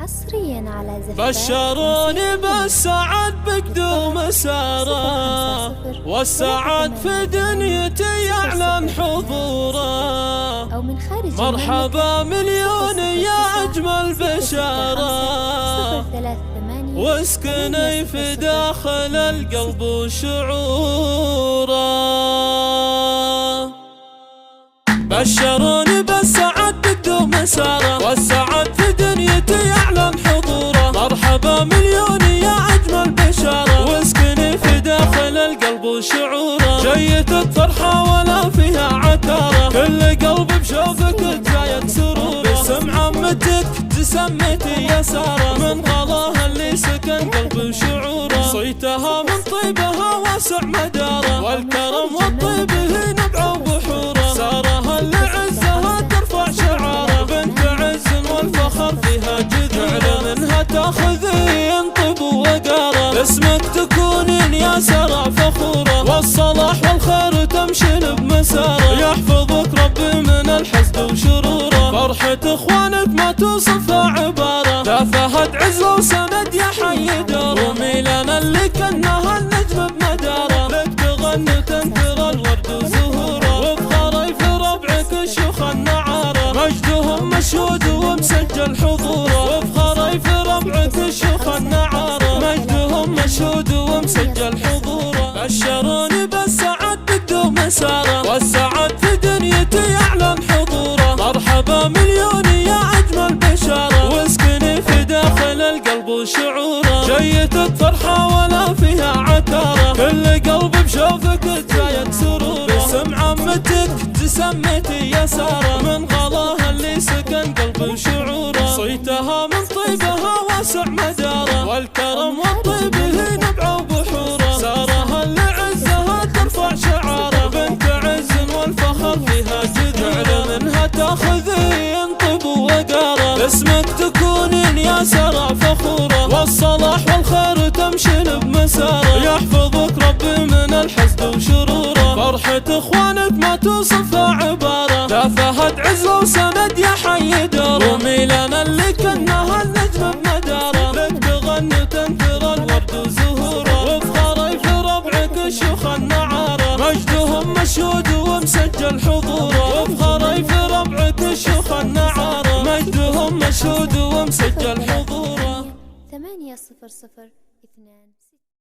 حصريا على زفاف. بشروني بالسعد بقدوم ساره، والسعد في دنيتي يعلن حضوره. أو من خارج مرحبا مليون يا أجمل بشارة، واسكني في داخل القلب وشعوره. بشروني بالسعد بقدوم ساره، والسعد في دنيتي يعلن حضوره. مرحبا مليون يا أجمل بشارة، واسكني في داخل القلب وشعوره. جيتك فرحة ولا فيها عتارة، كل قلب بشوفك تزايد سروره. باسم عمتك تسميتي يا سارة، من غلاها اللي سكن قلبي وشعوره. صيتها من طيبها واسع مداره، والكرم والطيب هي نبعه وبحوره. سارة اللي عزها ترفع شعاره، بنت عز والفخر فيها جذوره. منها تاخذين طيب وقاره، باسمك تكونين يا سارة فخوره. والصلاح والخير تمشين بمساره، يحفظك ربي من الحسد وشروره. فرحة اخوانك ما توصفها عباره، دافعت عز وسند يا حي دوره. وميلان اللي كانها النجم بمداره، لك تغني وتنثر الورد وزهوره. وبخري في ربعك الشيوخ النعاره، مجدهم مشهود ومسجل حضوره. وبخري في ربعك الشيوخ النعاره، مجدهم مشهود ومسجل حضوره. بشروني بالسعد بقدوم ساره، والسعد في دنيتي يعلن حضوره. مرحبا مليون يا أجمل بشارة، واسكني في داخل القلب وشعوره. جيتك فرحة ولا فيها عتارة، كل قلب بشوفك تزايد سروره. باسم عمتك تسميتي يا سارة، من غلاها اللي سكن قلبي وشعوره. صيتها من طيبها واسع مداره، والكرم والطيب هي نبعه وبحوره. سارة اللي عزها ترفع شعاره، بنت عز والفخر فيها جذوره. منها تاخذين طيب وقاره، باسمك تكونين يا سارة فخوره. والصلاح والخير تمشين بمساره، يحفظك ربي من الحسد وشروره. فرحة اخوانك ما توصفها عباره، دافعت عز وسند يا حي دوره. وميلان اللي كانها النجم بمداره، لك تغني وتنثر الورد وزهوره. وبخري في ربعك الشيوخ النعاره، مجدهم مشهود ومسجل حضوره. وبخري في ربعك الشيوخ النعاره، مجدهم مشهود ومسجل حضوره. 800 2